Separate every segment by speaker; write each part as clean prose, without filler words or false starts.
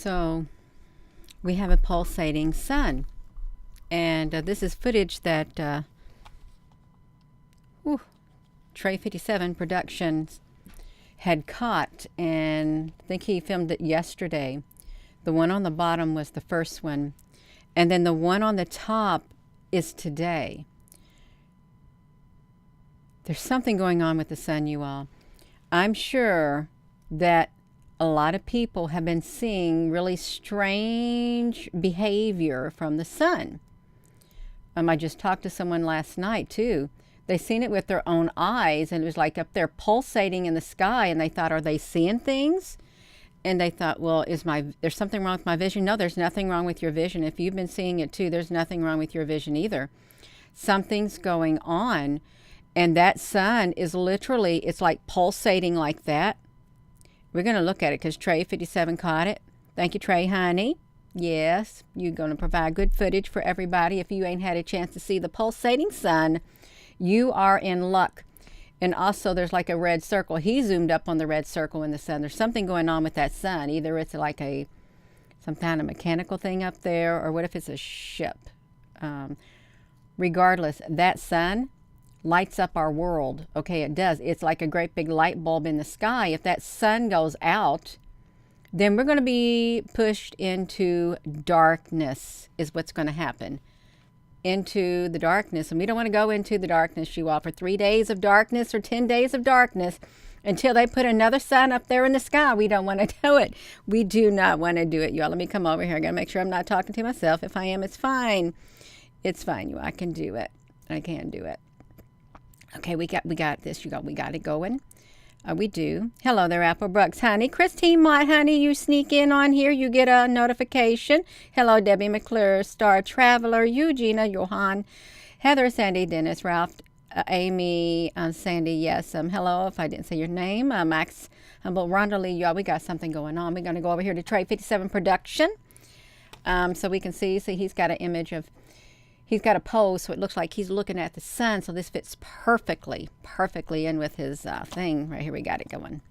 Speaker 1: So we have a pulsating sun, and this is footage that TRE57 Productions had caught, and I think he filmed it yesterday. The one on the bottom was the first one, and then the one on the top is today. There's something going on with the sun, you all. I'm sure that a lot of people have been seeing really strange behavior from the sun. I just talked to someone last night too. They seen it with their own eyes, and it was like up there pulsating in the sky, and they thought, are they seeing things? And they thought, well, there's something wrong with my vision? No, there's nothing wrong with your vision. If you've been seeing it too, there's nothing wrong with your vision either. Something's going on, and that sun is literally, it's like pulsating like that. We're going to look at it because TRE57 caught it. Thank you, Trey, honey. Yes, you're going to provide good footage for everybody. If you ain't had a chance to see the pulsating sun, you are in luck. And also there's like a red circle. He zoomed up on the red circle in the sun. There's something going on with that sun. Either it's like some kind of mechanical thing up there, or what if it's a ship? Regardless, that sun lights up our world. Okay, it does. It's like a great big light bulb in the sky. If that sun goes out, then we're going to be pushed into darkness, is what's going to happen. Into the darkness. And we don't want to go into the darkness, you all, for 3 days of darkness or 10 days of darkness until they put another sun up there in the sky. We don't want to do it. We do not want to do it, you all. Let me come over here. I got to make sure I'm not talking to myself. If I am, it's fine. It's fine, you all. I can do it. I can do it. Okay, we got this. We got it going. We do. Hello there, Apple Brooks, honey. Christine Mott, honey, you sneak in on here, you get a notification. Hello, Debbie McClure, Star Traveler, Eugenia, Johan, Heather, Sandy, Dennis, Ralph, Amy, Sandy, yes. Hello, if I didn't say your name. Max, Humble, Rhonda Lee, y'all, we got something going on. We're going to go over here to TRE57 Production, so we can see he's got an image of, he's got a pose, so it looks like he's looking at the sun. So this fits perfectly in with his thing. Right here, we got it going.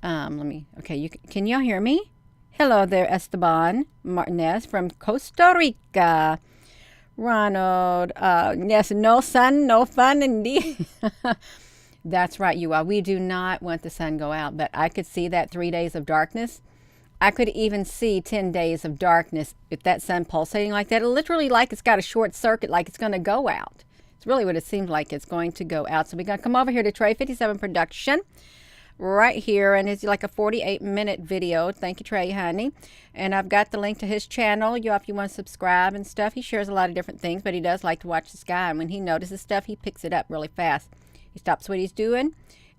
Speaker 1: Okay, can y'all hear me? Hello there, Esteban Martinez from Costa Rica. Ronald, yes, no sun, no fun indeed. That's right, you all. We do not want the sun go out, but I could see that 3 days of darkness. I could even see 10 days of darkness if that sun pulsating like that. It literally like it's got a short circuit, like it's going to go out. It's really what it seems like it's going to go out. So we're going to come over here to TRE57 Production right here, and it's like a 48-minute video. Thank you, Trey, honey. And I've got the link to his channel. You, if you want to subscribe and stuff, he shares a lot of different things, but he does like to watch the sky. And when he notices stuff, he picks it up really fast. He stops what he's doing,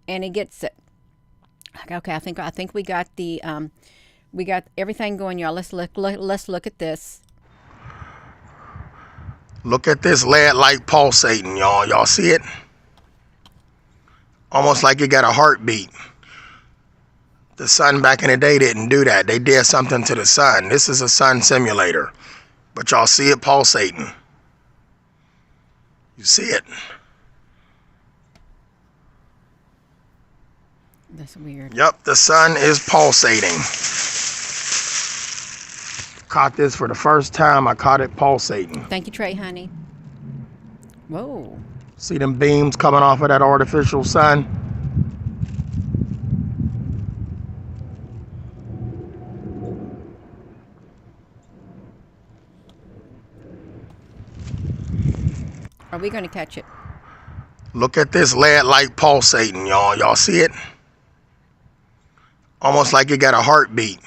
Speaker 1: and he gets it. Okay, I think we got the... we got everything going, y'all. Let's look at this.
Speaker 2: Look at this lead light pulsating, y'all. Y'all see it? Almost like it got a heartbeat. The sun back in the day didn't do that. They did something to the sun. This is a sun simulator. But y'all see it pulsating. You see it?
Speaker 1: That's weird.
Speaker 2: Yep, the sun is pulsating. Caught this for the first time. I caught it pulsating.
Speaker 1: Thank you, Trey, honey. Whoa.
Speaker 2: See them beams coming off of that artificial sun?
Speaker 1: Are we going to catch it?
Speaker 2: Look at this lead light pulsating, y'all. Y'all see it? Almost like it got a heartbeat.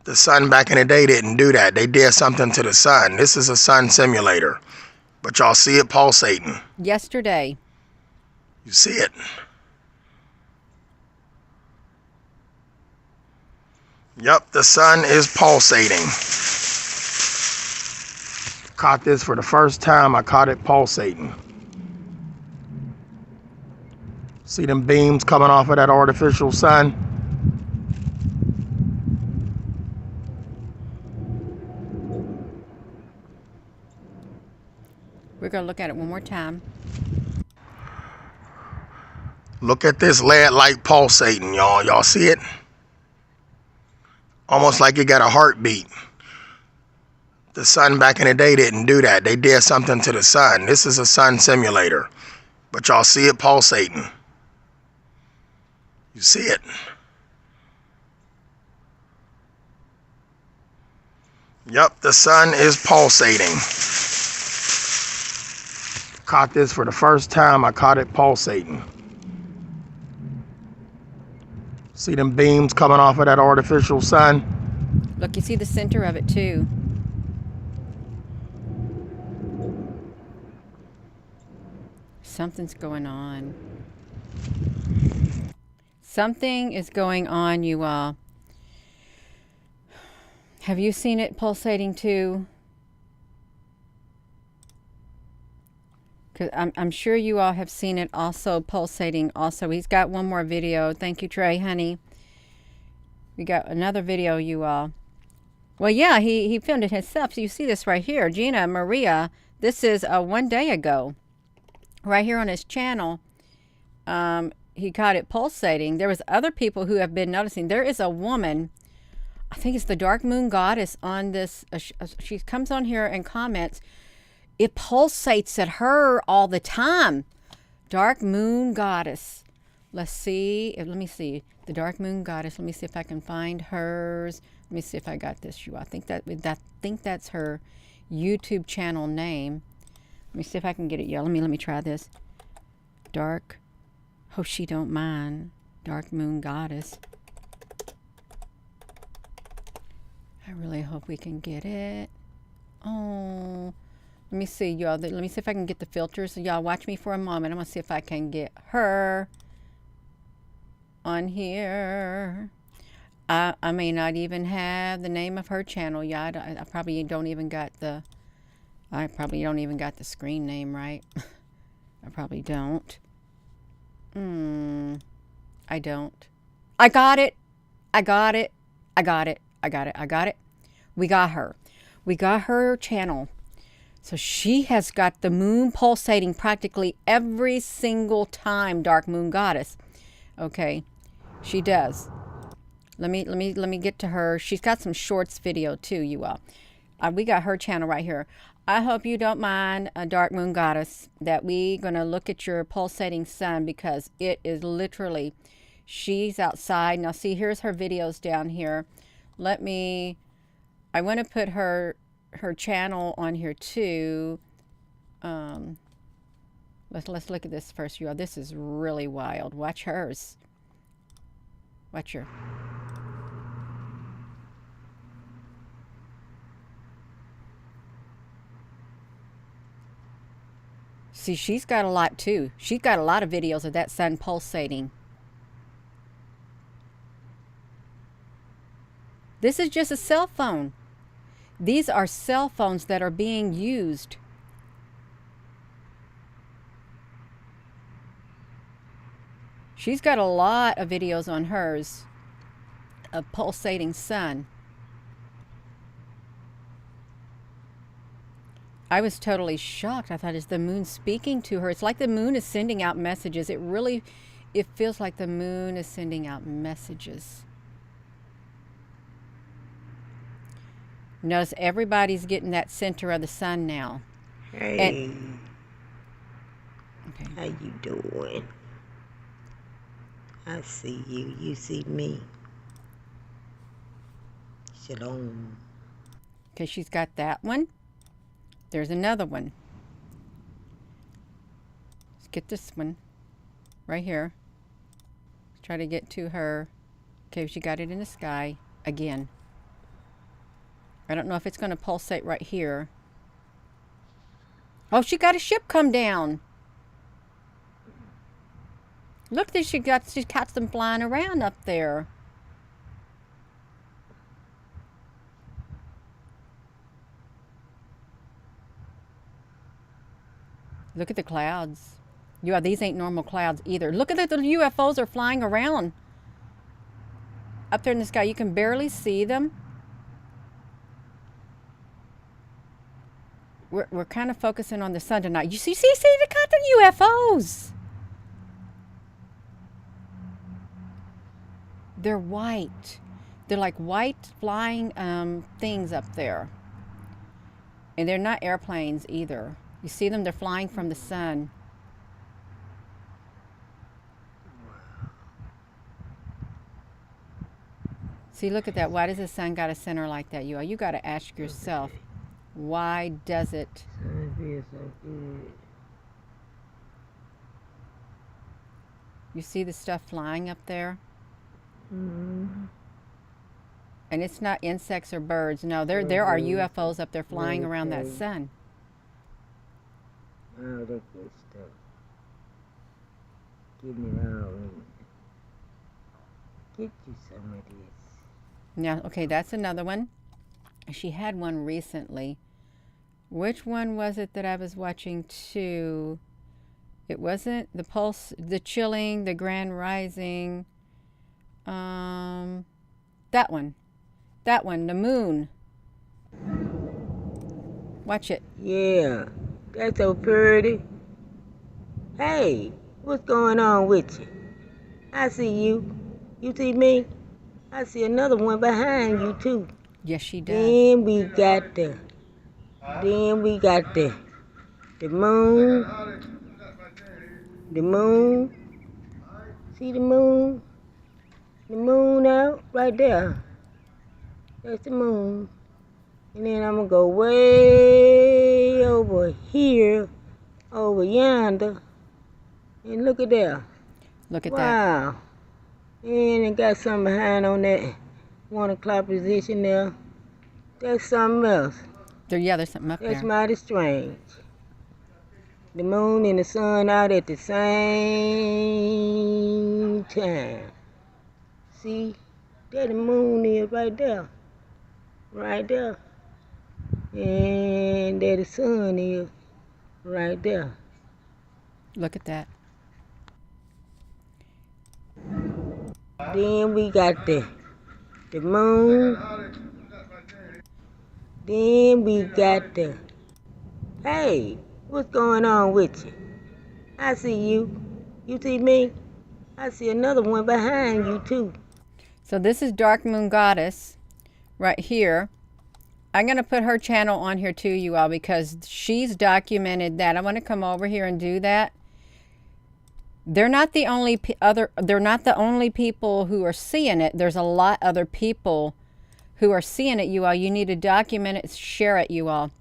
Speaker 2: The sun back in the day didn't do that. They did something to the sun. This is a sun simulator. But y'all see it pulsating.
Speaker 1: Yesterday.
Speaker 2: You see it? Yep, the sun is pulsating. Caught this for the first time. I caught it pulsating. See them beams coming off of that artificial sun?
Speaker 1: We're going to look at it one more time.
Speaker 2: Look at this lead light pulsating, y'all. Y'all see it? almost like it got a heartbeat. The sun back in the day didn't do that. They did something to the sun. This is a sun simulator, but y'all see it pulsating. You see it. Yep, the sun is pulsating. Caught this for the first time. I caught it pulsating. See them beams coming off of that artificial sun?
Speaker 1: Look, you see the center of it too. Something's going on. Something is going on, you all. Have you seen it pulsating too? Because I'm sure you all have seen it also pulsating also. He's got one more video. Thank you, Trey, honey. We got another video, you all. Well, yeah, he filmed it himself. So you see this right here. Gina Maria, this is 1 day ago. Right here on his channel. He caught it pulsating. There was other people who have been noticing. There is a woman, I think it's the Dark Moon Goddess on this. She comes on here and comments. It pulsates at her all the time. Dark Moon Goddess. Let's see. Let me see. The Dark Moon Goddess. Let me see if I can find hers. Let me see if I got this. I think that's her YouTube channel name. Let me see if I can get it. Yeah, let me try this. Dark. Hope she don't mind. Dark Moon Goddess. I really hope we can get it. Oh, let me see, y'all. Let me see if I can get the filters. So y'all watch me for a moment. I'm going to see if I can get her on here. I may not even have the name of her channel. Yeah, I probably don't even got the... I probably don't even got the screen name right. I probably don't. I don't. I got it. I got it. I got it. I got it. I got it. We got her. We got her channel. So she has got the moon pulsating practically every single time, Dark Moon Goddess. Okay. She does. Let me get to her. She's got some shorts video too, you all. We got her channel right here. I hope you don't mind, Dark Moon Goddess, that we gonna look at your pulsating sun, because it is literally, she's outside. Now see, here's her videos down here. I want to put her channel on here too. Let's look at this first, you all. This is really wild. Watch hers. Watch her. See, she's got a lot too. She's got a lot of videos of that sun pulsating. This is just a cell phone. These are cell phones that are being used. She's got a lot of videos on hers of pulsating sun. I was totally shocked. I thought, is the moon speaking to her? It's like the moon is sending out messages. It feels like the moon is sending out messages. Notice everybody's getting that center of the sun now.
Speaker 3: Hey. Okay. How you doing? I see you. You see me. Shalom.
Speaker 1: Okay, she's got that one. There's another one. Let's get this one right here. Let's try to get to her. Okay, she got it in the sky again. I don't know if it's going to pulsate right here. Oh, she got a ship come down. Look, she got them flying around up there. Look at the clouds. Yeah, these ain't normal clouds either. Look at the UFOs are flying around. Up there in the sky, you can barely see them. We're kind of focusing on the sun tonight. You see, they got the UFOs. They're white. They're like white flying things up there. And they're not airplanes either. You see them? They're flying from the sun. See, look at that. Why does the sun got a center like that? You got to ask yourself, why does it?
Speaker 3: Sun feels so good.
Speaker 1: You see the stuff flying up there?
Speaker 3: Mm-hmm.
Speaker 1: And it's not insects or birds. No, there are UFOs up there flying around that sun.
Speaker 3: All that good stuff. Give me it all in. Get you some of this.
Speaker 1: Now, okay, that's another one. She had one recently. Which one was it that I was watching too? It wasn't the pulse, the chilling, the grand rising. That one, the moon. Watch it.
Speaker 3: Yeah, that's so pretty. Hey, what's going on with you? I see you. You see me? I see another one behind you too.
Speaker 1: Yes, she does.
Speaker 3: Then we got the moon. The moon. See the moon? The moon out right there. That's the moon. And then I'm gonna go way over here, over yonder. And look at there.
Speaker 1: Look at that.
Speaker 3: Wow. And it got something behind on that 1 o'clock position there. That's something else.
Speaker 1: There's something up
Speaker 3: That's
Speaker 1: there.
Speaker 3: mighty strange. The moon and the sun out at the same time. See? There the moon is right there. Right there. And there the sun is right there.
Speaker 1: Look at that.
Speaker 3: Then we got the moon. Then we got the... Hey, what's going on with you? I see you. You see me? I see another one behind you too.
Speaker 1: So this is Dark Moon Goddess right here. I'm going to put her channel on here too, you all, because she's documented that. I want to come over here and do that. They're not the only people who are seeing it. There's a lot other people who are seeing it, you all. You need to document it, share it, you all.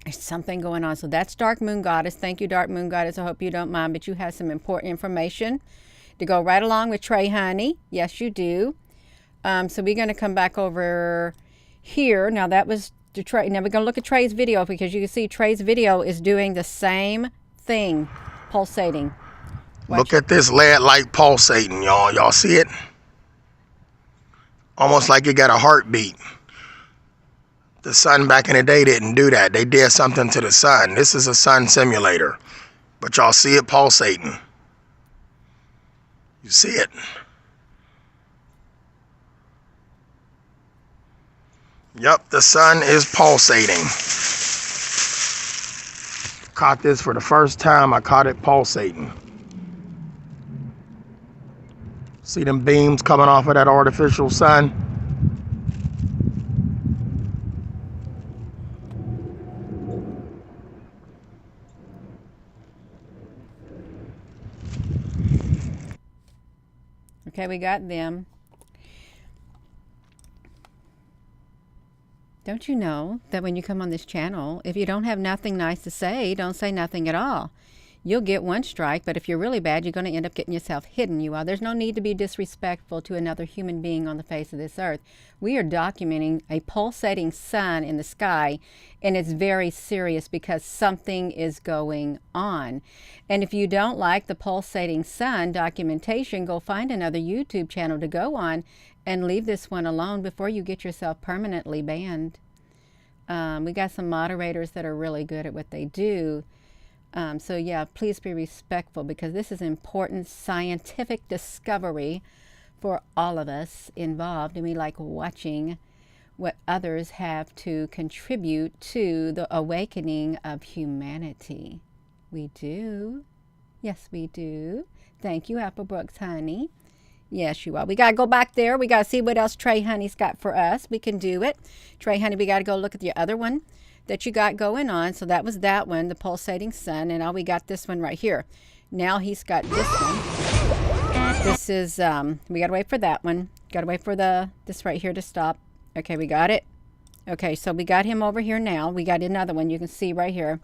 Speaker 1: There's something going on. So that's Dark Moon Goddess. Thank you, Dark Moon Goddess. I hope you don't mind, but you have some important information to go right along with Trey, honey. Yes, you do. So we're going to come back over here. Now that was to Trey. Now we're going to look at Trey's video, because you can see Trey's video is doing the same thing, pulsating.
Speaker 2: Look at this lead light pulsating, y'all. Y'all see it? Almost like it got a heartbeat. The sun back in the day didn't do that. They did something to the sun. This is a sun simulator. But y'all see it pulsating. You see it? Yep, the sun is pulsating. Caught this for the first time. I caught it pulsating. See them beams coming off of that artificial sun?
Speaker 1: Okay, we got them. Don't you know that when you come on this channel, if you don't have nothing nice to say, don't say nothing at all. You'll get one strike, but if you're really bad, you're going to end up getting yourself hidden, you all. There's no need to be disrespectful to another human being on the face of this earth. We are documenting a pulsating sun in the sky, and it's very serious because something is going on. And if you don't like the pulsating sun documentation, go find another YouTube channel to go on and leave this one alone before you get yourself permanently banned. We got some moderators that are really good at what they do. So yeah, please be respectful, because this is important scientific discovery for all of us involved, and we like watching what others have to contribute to the awakening of humanity. We do. Yes, we do. Thank you, Apple Brooks, honey. Yes, you are. We got to go back there. We got to see what else Trey Honey's got for us. We can do it. Trey Honey, we got to go look at the other one that you got going on. So that was that one, the pulsating sun. And now we got this one right here. Now he's got this one. This is, we got to wait for that one. Got to wait for this right here to stop. Okay, we got it. Okay, so we got him over here now. We got another one you can see right here.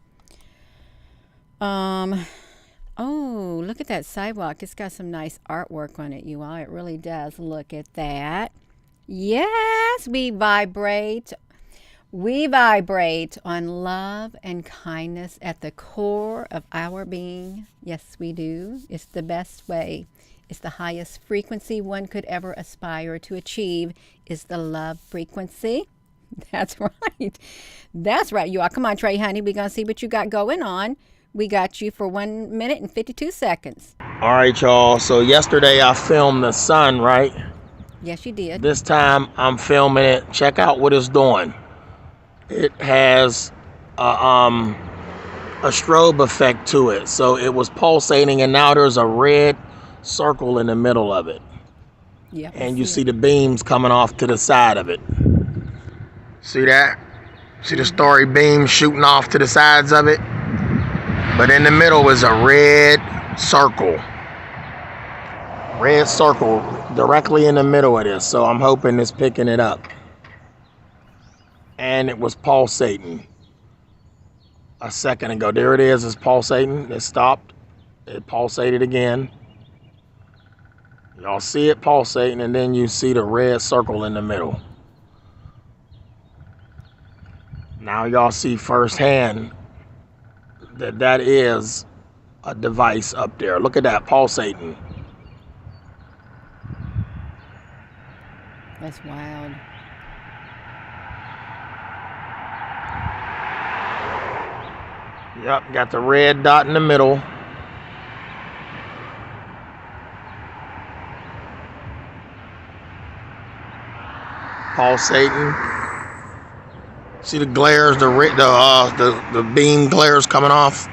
Speaker 1: Oh, look at that sidewalk. It's got some nice artwork on it, you all. It really does. Look at that. Yes, we vibrate. We vibrate on love and kindness at the core of our being. Yes, we do. It's the best way. It's the highest frequency one could ever aspire to achieve is the love frequency. That's right. That's right, you all. Come on, Trey Honey. We're going to see what you got going on. We got you for 1 minute and 52 seconds.
Speaker 2: All right, y'all. So yesterday I filmed the sun, right?
Speaker 1: Yes, you did.
Speaker 2: This time I'm filming it. Check out what it's doing. It has a strobe effect to it. So it was pulsating, and now there's a red circle in the middle of it.
Speaker 1: Yeah.
Speaker 2: And you see the beams coming off to the side of it. See that? See the starry beams shooting off to the sides of it? But in the middle is a red circle. Red circle directly in the middle of this. So I'm hoping it's picking it up. And it was pulsating a second ago. There it is. It's pulsating. It stopped. It pulsated again. Y'all see it pulsating, and then you see the red circle in the middle. Now y'all see firsthand that is a device up there. Look at that pulsating.
Speaker 1: That's wild.
Speaker 2: Yep, got the red dot in the middle. Pulsating. See the glares, the beam glares coming off.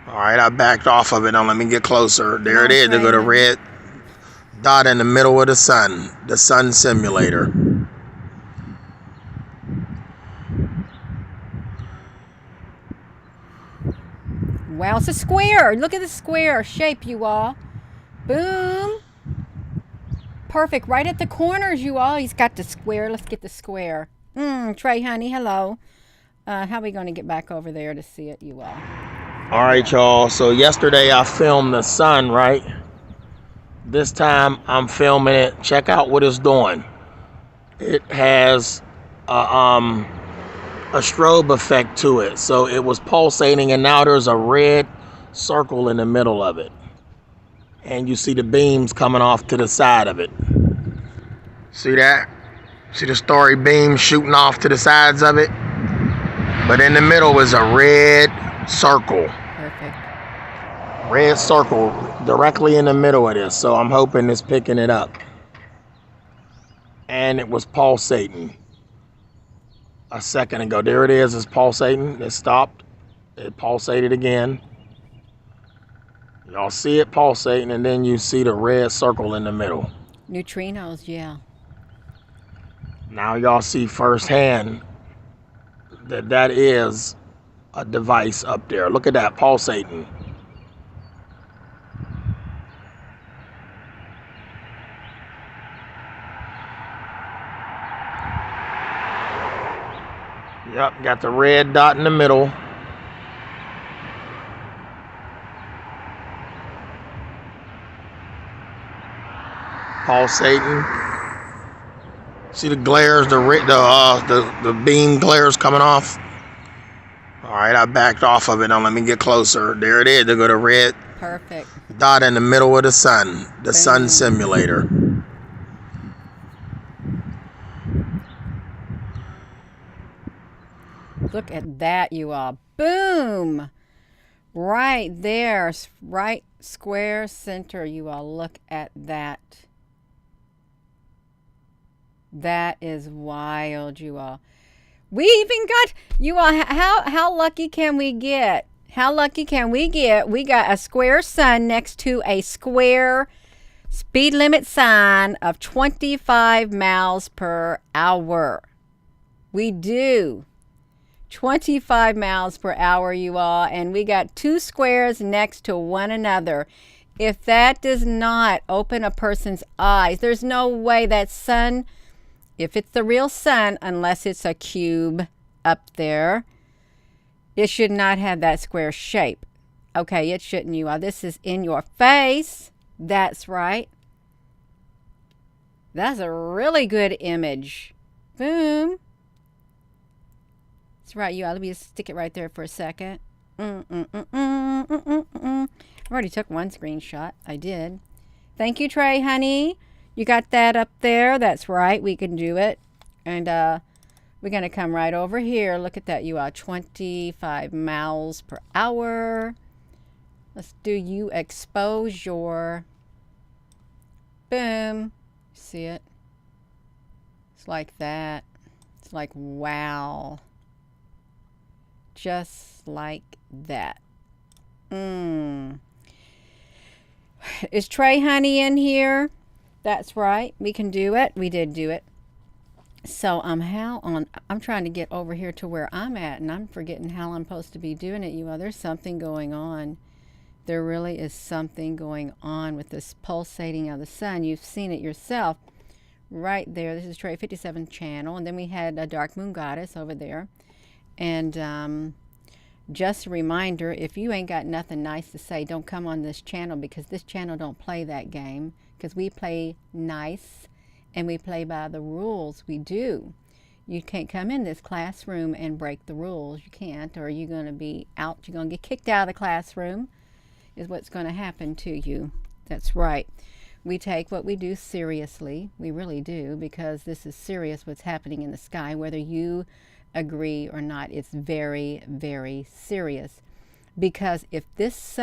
Speaker 2: All right, I backed off of it. Now let me get closer. There it is. They got a red dot in the middle of the sun simulator.
Speaker 1: Wow, it's a square. Look at the square shape, you all. Boom. Perfect. Right at the corners, you all. He's got the square. Let's get the square. Trey Honey, hello. How are we going to get back over there to see it, you all?
Speaker 2: All right, y'all. So yesterday I filmed the sun, right? This time I'm filming it. Check out what it's doing. It has a strobe effect to it. So it was pulsating, and now there's a red circle in the middle of it. And you see the beams coming off to the side of it. See that? See the starry beams shooting off to the sides of it? But in the middle is a red circle.
Speaker 1: Perfect.
Speaker 2: Red circle directly in the middle of this. So I'm hoping it's picking it up. And it was pulsating a second ago. There it is. It's pulsating. It stopped. It pulsated again. Y'all see it pulsating, and then you see the red circle in the middle.
Speaker 1: Neutrinos, yeah.
Speaker 2: Now y'all see firsthand that is a device up there. Look at that pulsating. Yep, got the red dot in the middle. Pulsating. See the glares, the beam glares coming off. All right, I backed off of it. Now let me get closer. There it is. They got a red
Speaker 1: Perfect.
Speaker 2: dot in the middle of the sun simulator.
Speaker 1: Look at that, you all. Boom. Right there. Right square center, you all. Look at that. That is wild, you all. We even got, you all, how lucky can we get? How lucky can we get? We got a square sun next to a square Speed limit sign of 25 miles per hour. We do. 25 miles per hour, you all. And we got two squares next to one another. If that does not open a person's eyes, there's no way that sun, if it's the real sun, unless it's a cube up there, it should not have that square shape. Okay, it shouldn't, you all. This is in your face. That's right. That's a really good image. Boom. That's right, you all. Let me just stick it right there for a second. I already took one screenshot. I did. Thank you, Trey, honey. You got that up there. That's right. We can do it. And we're going to come right over here. Look at that, you all. 25 miles per hour. Let's do you expose your... Boom. See it? It's like that. It's like, wow. Just like that. Is Trey Honey in here? That's right. We can do it. We did do it. So I'm trying to get over here to where I'm at, and I'm forgetting how I'm supposed to be doing it, you all. There's something going on. There really is something going on with this pulsating of the sun. You've seen it yourself right there. This is TRE57 channel. And then we had a Dark Moon Goddess over there. And just a reminder, if you ain't got nothing nice to say, don't come on this channel, because this channel don't play that game. Because we play nice and we play by the rules. We do. You can't come in this classroom and break the rules. You can't, or you're going to be out. You're going to get kicked out of the classroom. Is what's going to happen to you. That's right. We take what we do seriously. We really do, because this is serious what's happening in the sky. Whether you agree or not, it's very, very serious. Because if this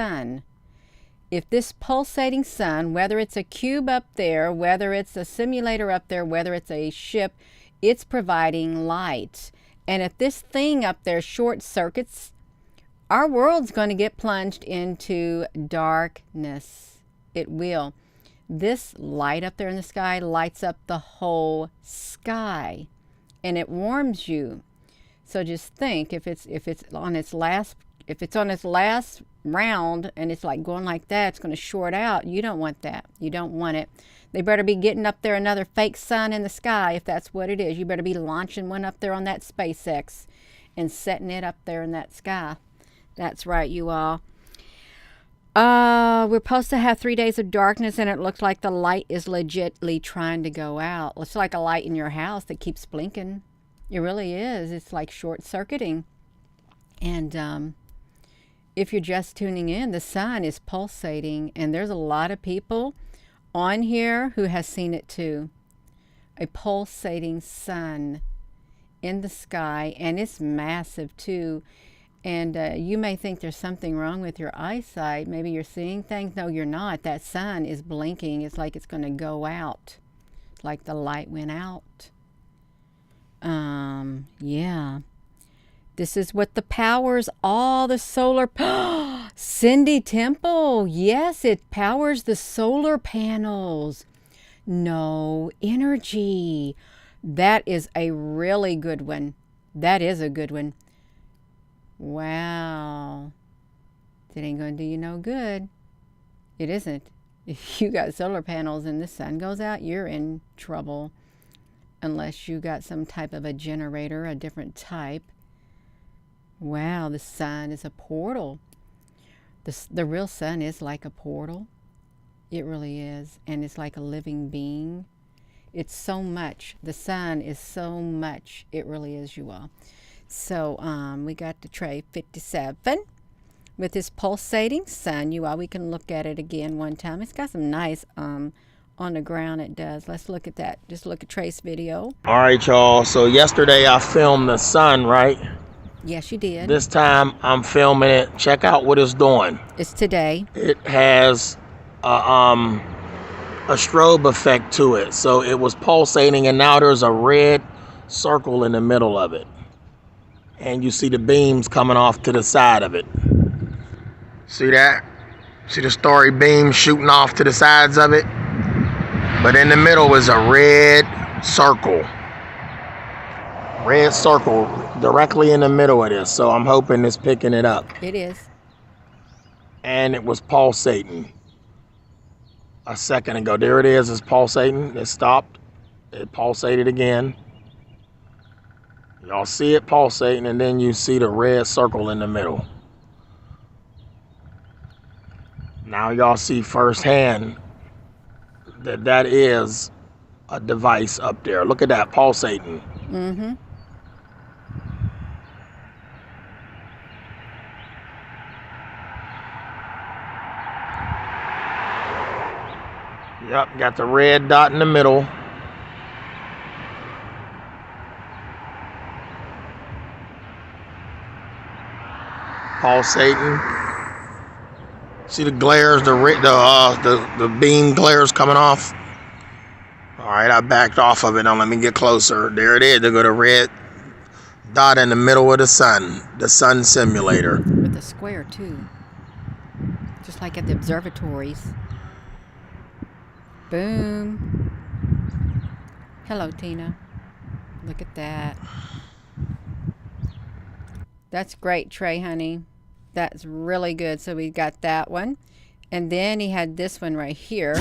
Speaker 1: pulsating sun, whether it's a cube up there, whether it's a simulator up there, whether it's a ship, it's providing light. And if this thing up there short circuits, our world's going to get plunged into darkness. It will. This light up there in the sky lights up the whole sky, and it warms you. So just think, if it's on its last round and it's like going like that, it's going to short out. You don't want that. You don't want it. They better be getting up there another fake sun in the sky, if that's what it is. You better be launching one up there on that SpaceX and setting it up there in that sky. That's right, you all. We're supposed to have 3 days of darkness, and it looks like the light is legitly trying to go out. It's like a light in your house that keeps blinking. It really is. It's like short-circuiting. And if you're just tuning in, the sun is pulsating, and there's a lot of people on here who has seen it too. A pulsating sun in the sky, and it's massive too. And you may think there's something wrong with your eyesight. Maybe you're seeing things. No, you're not. That sun is blinking. It's like it's going to go out. It's like the light went out. Yeah. This is what the powers all the solar... Cindy Temple. Yes, it powers the solar panels. No energy. That is a really good one. That is a good one. Wow. It ain't going to do you no good. It isn't. If you got solar panels and the sun goes out, you're in trouble. Unless you got some type of a generator, a different type. Wow, the sun is a portal. The real sun is like a portal. It really is. And it's like a living being. It's so much. The sun is so much. It really is, you all. So we got the TRE57 with this pulsating sun. You all, we can look at it again one time. It's got some nice on the ground. It does. Let's look at that. Just look at Trace video.
Speaker 2: All right, y'all. So yesterday I filmed the sun, right?
Speaker 1: Yes, you did.
Speaker 2: This time I'm filming it. Check out what it's doing.
Speaker 1: It's today.
Speaker 2: It has a strobe effect to it. So it was pulsating, and now there's a red circle in the middle of it. And you see the beams coming off to the side of it. See that? See the starry beam shooting off to the sides of it? But in the middle is a red circle. Red circle directly in the middle of this. So I'm hoping it's picking it up.
Speaker 1: It is.
Speaker 2: And it was pulsating a second ago. There it is. It's pulsating. It stopped. It pulsated again. Y'all see it pulsating, and then you see the red circle in the middle. Now y'all see firsthand that that is a device up there. Look at that pulsating.
Speaker 1: Mm-hmm.
Speaker 2: Yep, got the red dot in the middle. Pulsating. See the glares, the beam glares coming off. All right, I backed off of it. Now let me get closer. There it is. They got a red dot in the middle of the sun simulator.
Speaker 1: With a square too, just like at the observatories. Boom. Hello, Tina. Look at that. That's great, Trey, honey. That's really good. So we got that one. And then he had this one right here.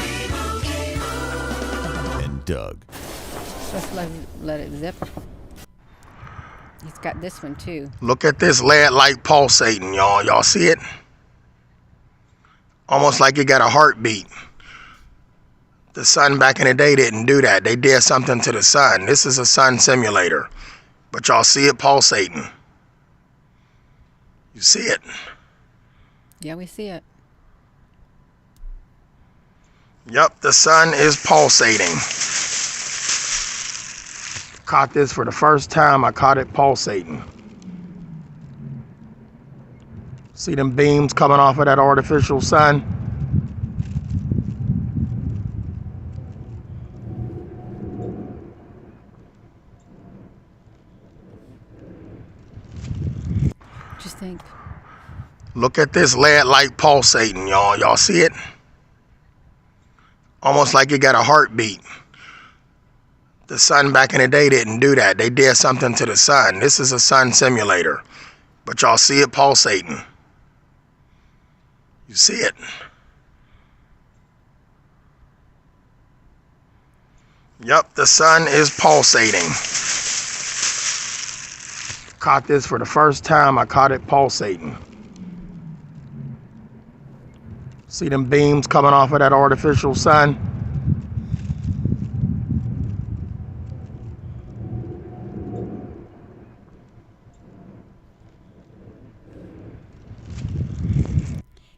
Speaker 4: And Doug.
Speaker 1: Let's let it zip. He's got this one too.
Speaker 2: Look at this lead light pulsating, y'all. Y'all see it? Almost like it got a heartbeat. The sun back in the day didn't do that. They did something to the sun. This is a sun simulator. But y'all see it pulsating. You see it?
Speaker 1: Yeah, we see it.
Speaker 2: Yep, the sun is pulsating. Caught this for the first time. I caught it pulsating. See them beams coming off of that artificial sun?
Speaker 1: Just think.
Speaker 2: Look at this lead light pulsating, y'all. Y'all see it? Almost like it got a heartbeat. The sun back in the day didn't do that. They did something to the sun. This is a sun simulator. But y'all see it pulsating. You see it? Yep, the sun is pulsating. Caught this for the first time. I caught it pulsating. See them beams coming off of that artificial sun?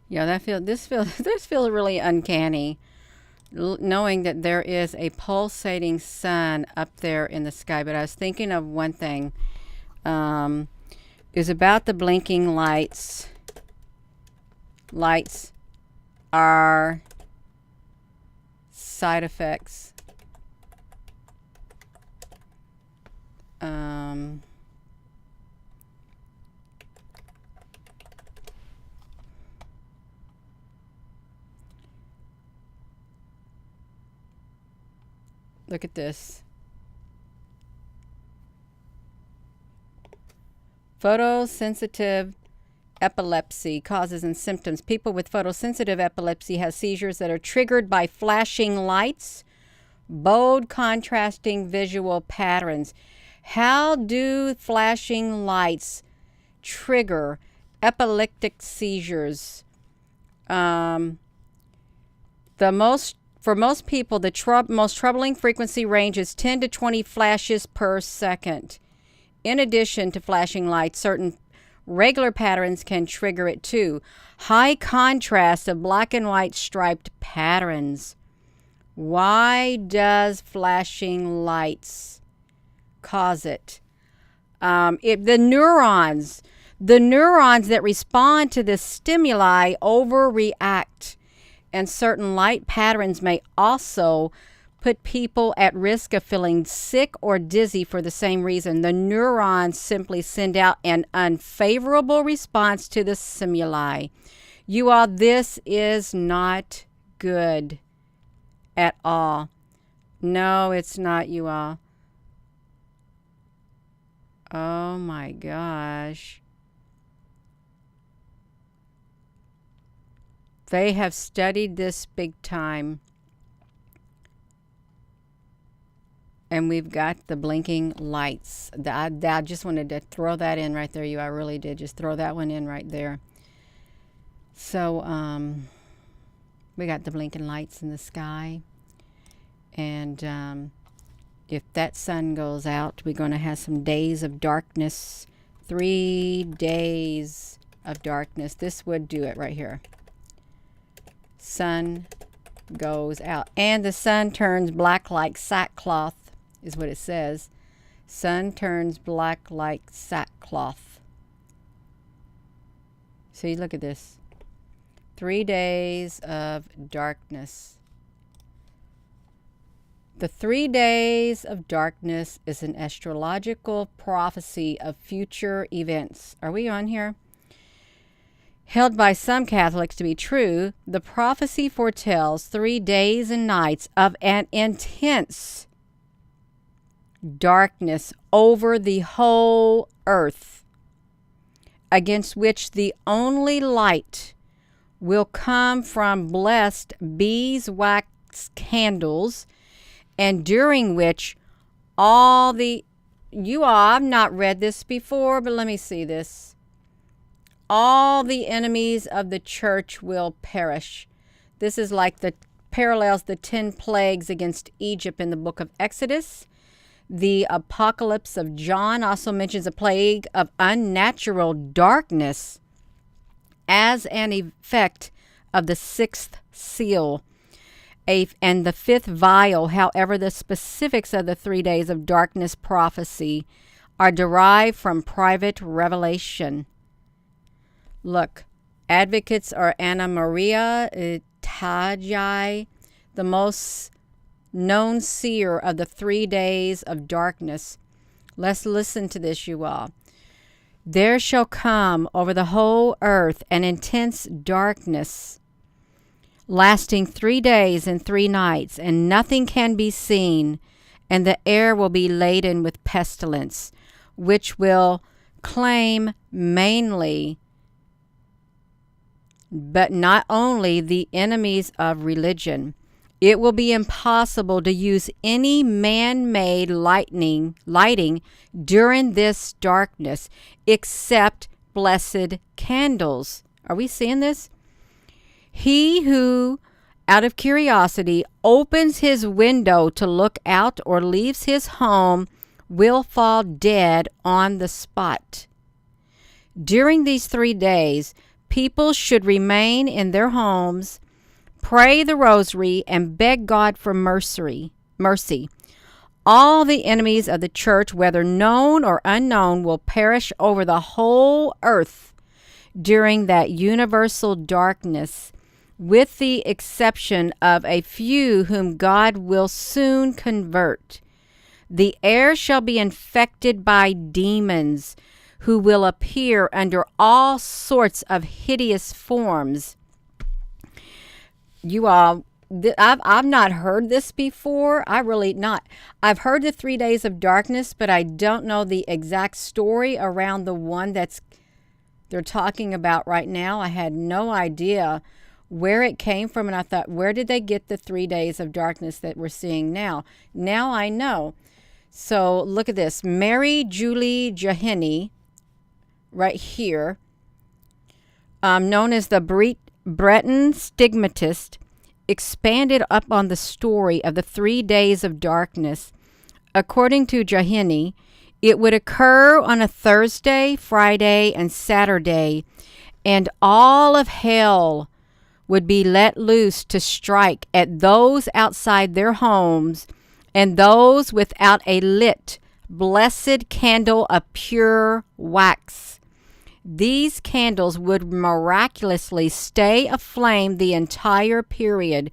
Speaker 1: Yeah, this feels really uncanny, knowing that there is a pulsating sun up there in the sky. But I was thinking of one thing. Is about the blinking lights. Lights are side effects. Look at this. Photosensitive epilepsy causes and symptoms. People with photosensitive epilepsy have seizures that are triggered by flashing lights, bold contrasting visual patterns. How do flashing lights trigger epileptic seizures? For most people, the most troubling frequency range is 10 to 20 flashes per second. In addition to flashing lights, certain regular patterns can trigger it too. High contrast of black and white striped patterns. Why does flashing lights cause it? The neurons that respond to this stimuli overreact. And certain light patterns may also put people at risk of feeling sick or dizzy for the same reason. The neurons simply send out an unfavorable response to the stimuli. You all, this is not good at all. No, it's not, you all. Oh my gosh. They have studied this big time. And we've got the blinking lights. I just wanted to throw that in right there. I really did. Just throw that one in right there. So, we got the blinking lights in the sky. And if that sun goes out, we're going to have some days of darkness. 3 days of darkness. This would do it right here. Sun goes out. And the sun turns black like sackcloth, is what it says. Sun turns black like sackcloth. See, look at this. 3 days of darkness. The 3 days of darkness is an astrological prophecy of future events. Are we on here? Held by some Catholics to be true, the prophecy foretells 3 days and nights of an intense darkness over the whole earth, against which the only light will come from blessed beeswax candles, and during which all the, I've not read this before, but let me see this. All the enemies of the church will perish. This is like the parallels the 10 plagues against Egypt in the book of Exodus. The Apocalypse of John also mentions a plague of unnatural darkness as an effect of the 6th seal and the 5th vial. However, the specifics of the 3 days of darkness prophecy are derived from private revelation. Look, advocates are Anna Maria Tagai, the most known seer of the 3 days of darkness. Let's listen to this, you all. There shall come over the whole earth an intense darkness, lasting 3 days and 3 nights, and nothing can be seen, and the air will be laden with pestilence, which will claim mainly, but not only, the enemies of religion. It will be impossible to use any man-made lighting during this darkness except blessed candles. Are we seeing this? He who, out of curiosity, opens his window to look out or leaves his home will fall dead on the spot. During these 3 days, people should remain in their homes, pray the rosary, and beg God for mercy. All the enemies of the church, whether known or unknown, will perish over the whole earth during that universal darkness, with the exception of a few whom God will soon convert. The air shall be infected by demons who will appear under all sorts of hideous forms. You all, I've not heard this before. I've heard the 3 days of darkness, but I don't know the exact story around the one they're talking about right now. I had no idea where it came from, and I thought, where did they get the 3 days of darkness that we're seeing now? Now I know. So look at this. Mary Julie Jaheny, right here, known as the Breton stigmatist, expanded up on the story of the 3 days of darkness. According to Jaheny, it would occur on a Thursday, Friday, and Saturday, and all of hell would be let loose to strike at those outside their homes and those without a lit, blessed candle of pure wax. These candles would miraculously stay aflame the entire period,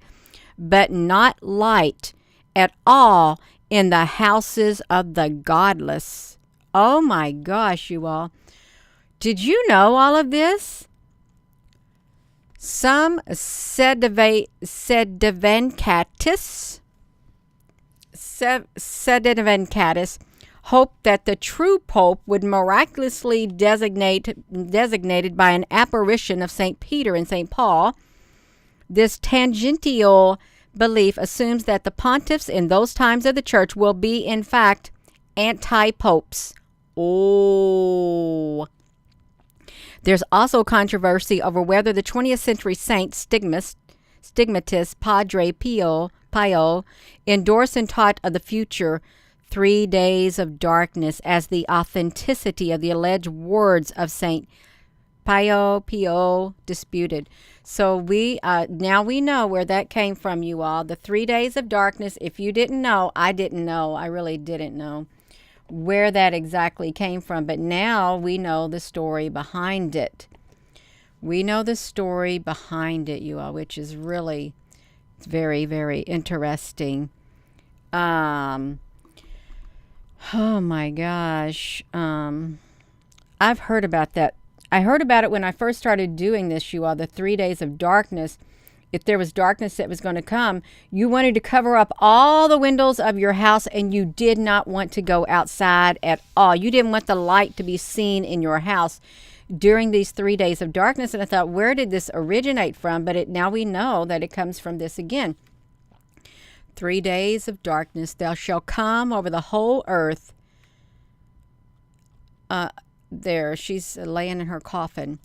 Speaker 1: but not light at all in the houses of the godless. Oh my gosh, you all. Did you know all of this? Some sedevacatists Sedevacanists hoped that the true pope would miraculously designated by an apparition of St. Peter and St. Paul. This tangential belief assumes that the pontiffs in those times of the church will be, in fact, anti-popes. Oh. There's also controversy over whether the 20th century saint stigmatist Padre Pio endorsed and taught of the future 3 days of darkness as the authenticity of the alleged words of Saint Pio disputed. So now we know where that came from, you all. The 3 days of darkness. If you didn't know, I didn't know. I really didn't know where that exactly came from. But now we know the story behind it. We know the story behind it, you all, which is really very, very interesting. Oh my gosh. I've heard about that. I heard about it when I first started doing this, you all, the 3 days of darkness. If there was darkness that was going to come, you wanted to cover up all the windows of your house, and you did not want to go outside at all. You didn't want the light to be seen in your house during these 3 days of darkness. And I thought, where did this originate from? But now we know that it comes from this again. 3 days of darkness, thou shalt come over the whole earth. There, she's laying in her coffin.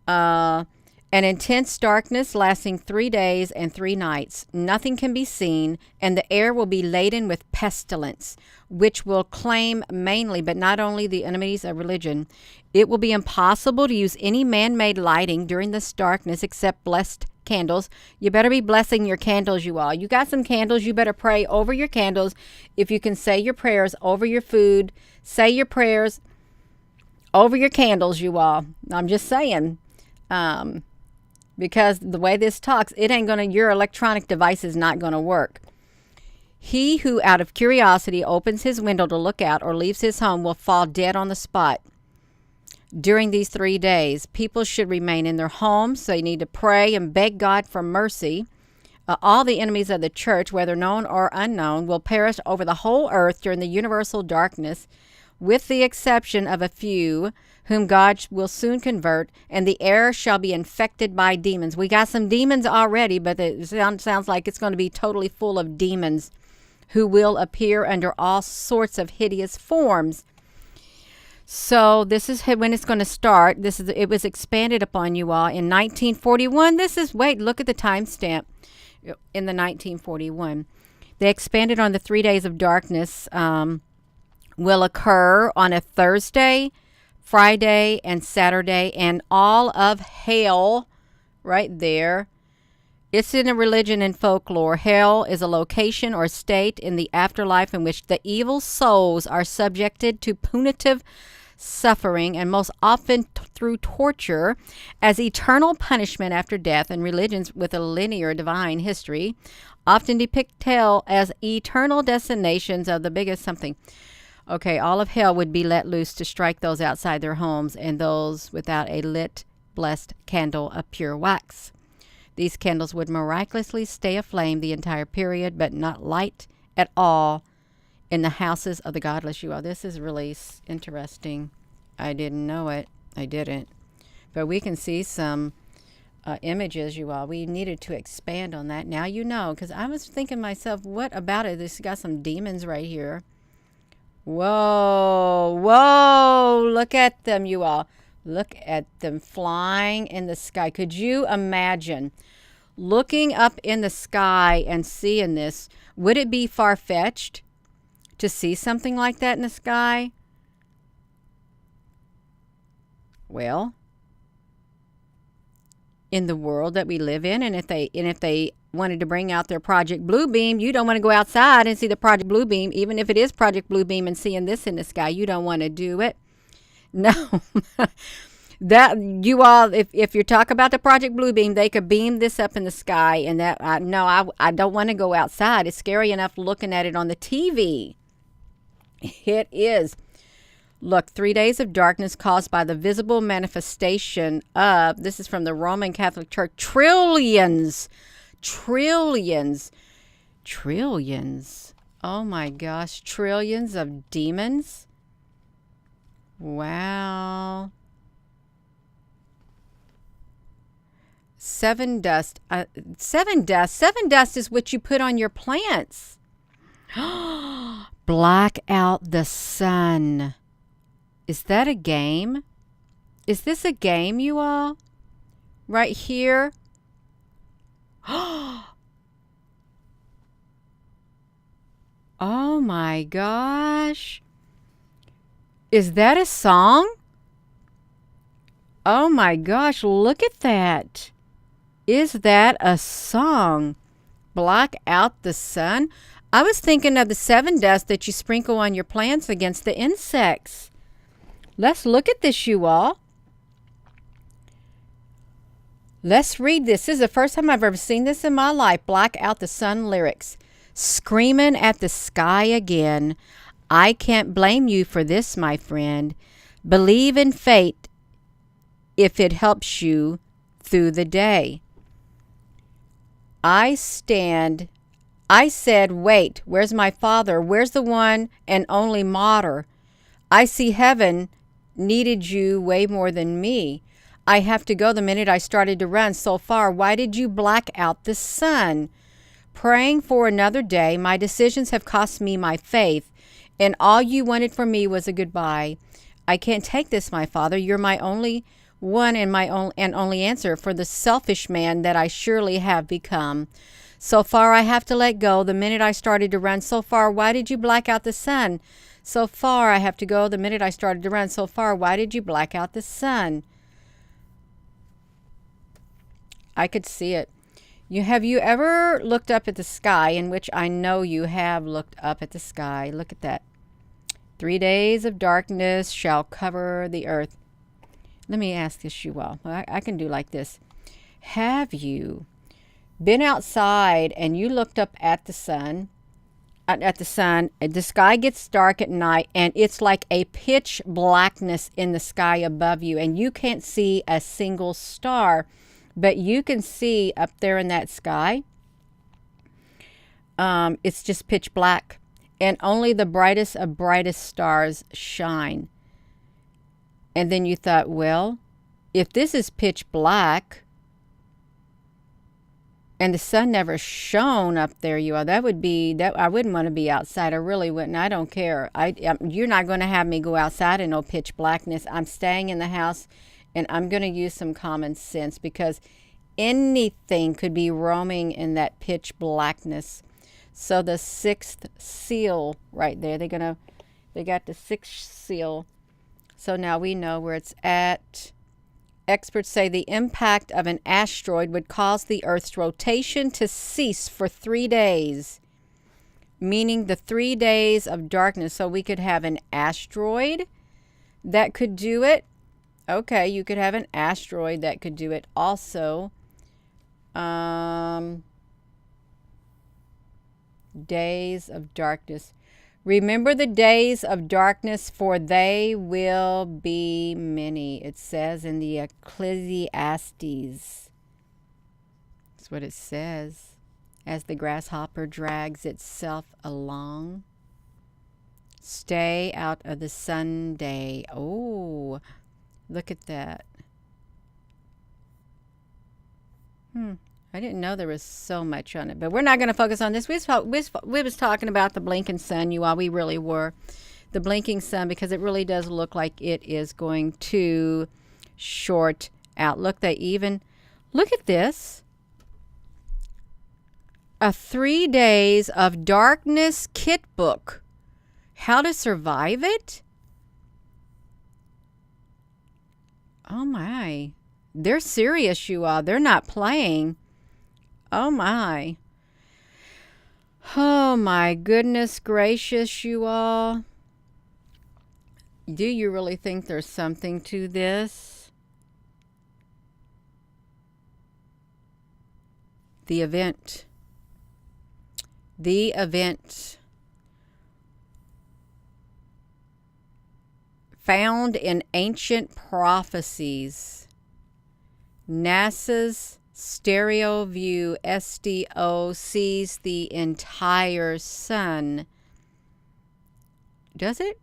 Speaker 1: An intense darkness lasting 3 days and 3 nights. Nothing can be seen, and the air will be laden with pestilence, which will claim mainly, but not only, the enemies of religion. It will be impossible to use any man-made lighting during this darkness except blessed candles. You better be blessing your candles, you all. You got some candles, you better pray over your candles. If you can say your prayers over your food, say your prayers over your candles, you all. I'm just saying. Because the way this talks, your electronic device is not going to work. He who out of curiosity opens his window to look out or leaves his home will fall dead on the spot. During these 3 days, people should remain in their homes. So you need to pray and beg God for mercy. All the enemies of the church, whether known or unknown, will perish over the whole earth during the universal darkness, with the exception of a few whom God will soon convert, and the air shall be infected by demons. We got some demons already, but it sounds like it's going to be totally full of demons who will appear under all sorts of hideous forms. So this is when it's going to start. It was expanded upon, you all, in 1941. Look at the timestamp. In the 1941. They expanded on the 3 days of darkness will occur on a Thursday, Friday, and Saturday, and all of hell right there. It's in a religion and folklore. Hell is a location or state in the afterlife in which the evil souls are subjected to punitive suffering, and most often through torture, as eternal punishment after death. And religions with a linear divine history often depict hell as eternal destinations of the biggest something. Okay, all of hell would be let loose to strike those outside their homes and those without a lit, blessed candle of pure wax. These candles would miraculously stay aflame the entire period, but not light at all in the houses of the godless. You all, this is really interesting. I didn't know it. I didn't. But we can see some images, you all. We needed to expand on that. Now you know, because I was thinking myself, what about it? This got some demons right here. Whoa, look at them, you all. Look at them flying in the sky. Could you imagine looking up in the sky and seeing this? Would it be far-fetched to see something like that in the sky? Well, in the world that we live in, and if they wanted to bring out their Project Bluebeam, you don't want to go outside and see the Project Bluebeam. Even if it is Project Bluebeam and seeing this in the sky, you don't want to do it. No. That you all, if you're talking about the Project Bluebeam, they could beam this up in the sky, and that I don't want to go outside. It's scary enough looking at it on the TV. It is. Look, 3 days of darkness caused by the visible manifestation of, this is from the Roman Catholic Church, trillions Oh my gosh, trillions of demons? Wow. Seven dust. Seven dust. Seven dust is what you put on your plants. Black out the sun. Is that a game? Is this a game, you all? Right here? Oh my gosh. Is that a song? Oh my gosh, look at that. Is that a song? Block out the sun? I was thinking of the seven dust that you sprinkle on your plants against the insects. Let's look at this, you all. Let's read this. This is the first time I've ever seen this in my life. Black out the sun lyrics. Screaming at the sky again. I can't blame you for this, my friend. Believe in fate if it helps you through the day. I said, wait, where's my father? Where's the one and only martyr? I see heaven needed you way more than me. I have to go the minute I started to run so far. Why did you black out the sun? Praying for another day, my decisions have cost me my faith, and all you wanted from me was a goodbye. I can't take this, my father. You're my only one and my only answer for the selfish man that I surely have become. So far I have to let go the minute I started to run so far. Why did you black out the sun? So far I have to go the minute I started to run so far. Why did you black out the sun? I could see it. Have you ever looked up at the sky, in which I know you have looked up at the sky? Look at that. 3 days of darkness shall cover the earth. Let me ask this, you all. I can do like this. Have you been outside and you looked up at the sun? The sky gets dark at night, and it's like a pitch blackness in the sky above you, and you can't see a single star. But you can see up there in that sky, it's just pitch black. And only the brightest of brightest stars shine. And then you thought, well, if this is pitch black, and the sun never shone up there, you all, I wouldn't want to be outside. I really wouldn't. I don't care. You're not going to have me go outside in no pitch blackness. I'm staying in the house. And I'm going to use some common sense, because anything could be roaming in that pitch blackness. So the sixth seal right there, they got the sixth seal. So now we know where it's at. Experts say the impact of an asteroid would cause the Earth's rotation to cease for 3 days, meaning the 3 days of darkness. So we could have an asteroid that could do it. Okay, you could have an asteroid that could do it also. Days of darkness. Remember the days of darkness, for they will be many. It says in the Ecclesiastes. That's what it says. As the grasshopper drags itself along. Stay out of the Sunday. Oh, look at that. I didn't know there was so much on it, but we're not going to focus on this. We was talking about the blinking sun, you all. We really were. The blinking sun, because it really does look like it is going to short out. Look at this. A 3 days of darkness kit book. How to survive it? Oh my. They're serious, you all. They're not playing. Oh my. Oh my goodness gracious, you all. Do you really think there's something to this? The event. The event. Found in ancient prophecies. NASA's Stereo view, SDO, sees the entire sun. Does it?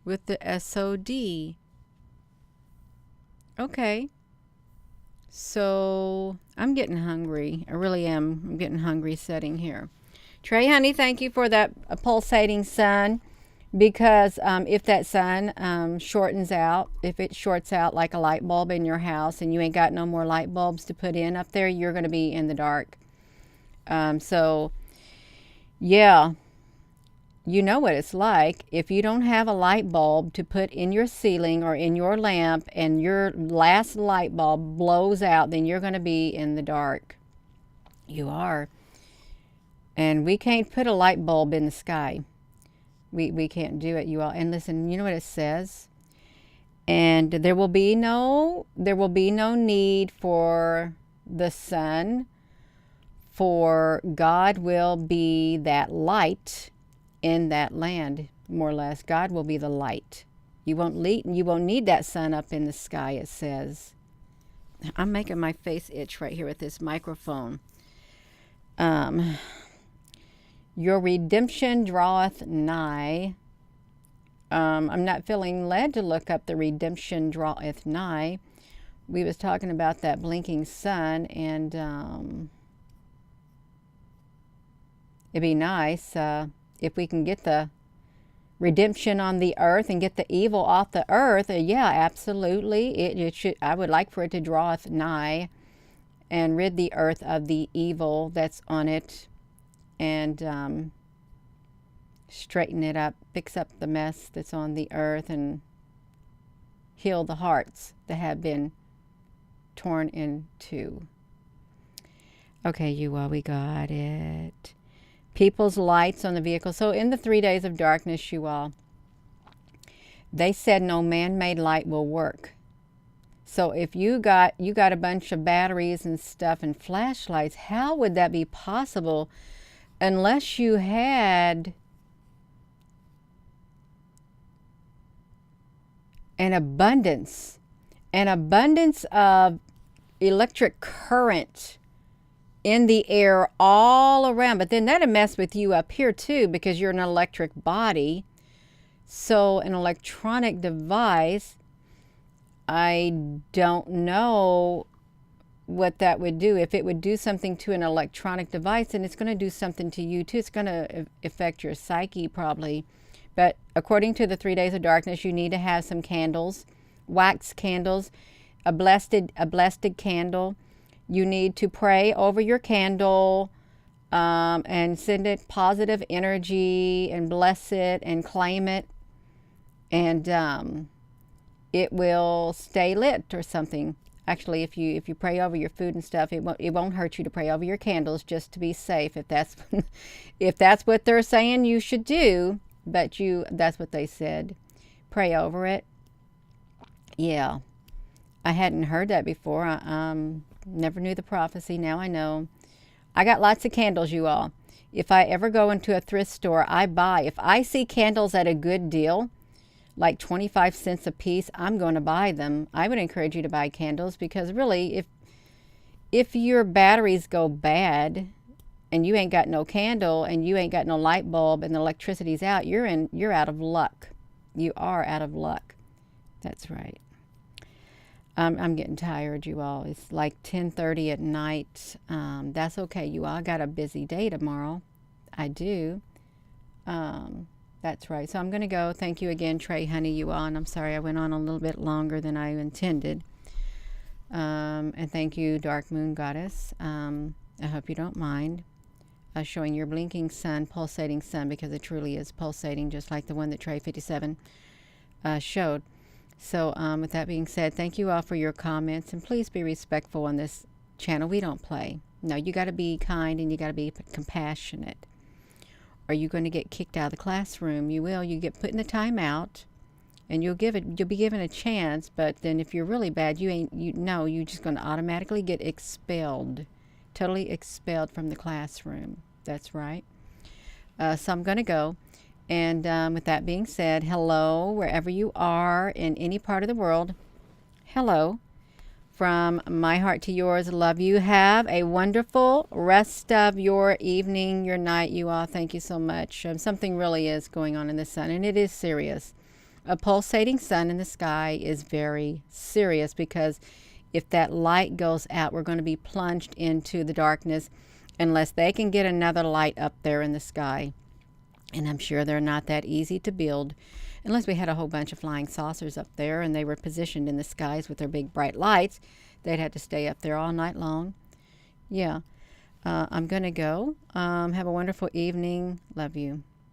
Speaker 1: With the SOD. Okay. So I'm getting hungry. I really am. I'm getting hungry sitting here. Trey, honey, thank you for that pulsating sun. Because if that sun shortens out, if it shorts out like a light bulb in your house and you ain't got no more light bulbs to put in up there, you're going to be in the dark. So, yeah, you know what it's like. If you don't have a light bulb to put in your ceiling or in your lamp and your last light bulb blows out, then you're going to be in the dark. You are. And we can't put a light bulb in the sky. We can't do it, you all. And listen, you know what it says? And there will be no need for the sun, for God will be that light in that land, more or less. God will be the light. You won't need that sun up in the sky, it says. I'm making my face itch right here with this microphone. Your redemption draweth nigh. I'm not feeling led to look up the redemption draweth nigh. We was talking about that blinking sun, and it'd be nice if we can get the redemption on the earth and get the evil off the earth. Yeah, absolutely. It should. I would like for it to draweth nigh and rid the earth of the evil that's on it. And straighten it up, fix up the mess that's on the earth, and heal the hearts that have been torn in two. Okay, you all, we got it. People's lights on the vehicle. So in the 3 days of darkness, you all, they said no man-made light will work. So if you got a bunch of batteries and stuff and flashlights, how would that be possible? Unless you had an abundance of electric current in the air all around. But then that'd mess with you up here too, because you're an electric body. So an electronic device, I don't know what that would do. If it would do something to an electronic device, then it's going to do something to you too. It's going to affect your psyche probably. But according to the 3 days of darkness, you need to have some candles, wax candles, a blessed candle. You need to pray over your candle and send it positive energy and bless it and claim it, and it will stay lit or something. Actually, if you pray over your food and stuff, it won't hurt you to pray over your candles, just to be safe. If that's what they're saying you should do, but that's what they said. Pray over it. Yeah, I hadn't heard that before. I never knew the prophecy. Now I know. I got lots of candles, you all. If I ever go into a thrift store, I buy. If I see candles at a good deal, like 25 cents a piece, I'm going to buy them. I would encourage you to buy candles, because really, if your batteries go bad and you ain't got no candle and you ain't got no light bulb and the electricity's out, you're out of luck. You are out of luck. That's right. I'm getting tired, you all. It's like 10:30 at night. That's okay, you all. I got a busy day tomorrow. I do. That's right. So I'm going to go. Thank you again, Trey, honey, you all. And I'm sorry I went on a little bit longer than I intended. And thank you, Dark Moon Goddess. I hope you don't mind showing your blinking sun, pulsating sun, because it truly is pulsating, just like the one that TRE57 showed. So with that being said, thank you all for your comments. And please be respectful on this channel. We don't play. No, you got to be kind and you got to be compassionate. Are you going to get kicked out of the classroom? You will. You get put in a timeout, and you'll be given a chance. But then, if you're really bad, you're just going to automatically get expelled, totally expelled from the classroom. That's right. So I'm going to go. And with that being said, hello wherever you are in any part of the world. Hello. From my heart to yours, love you. Have a wonderful rest of your evening, your night, you all. Thank you so much. Something really is going on in the sun, and it is serious. A pulsating sun in the sky is very serious, because if that light goes out, we're going to be plunged into the darkness unless they can get another light up there in the sky. And I'm sure they're not that easy to build unless we had a whole bunch of flying saucers up there and they were positioned in the skies with their big bright lights. They'd have to stay up there all night long. Yeah. I'm going to go. Have a wonderful evening. Love you.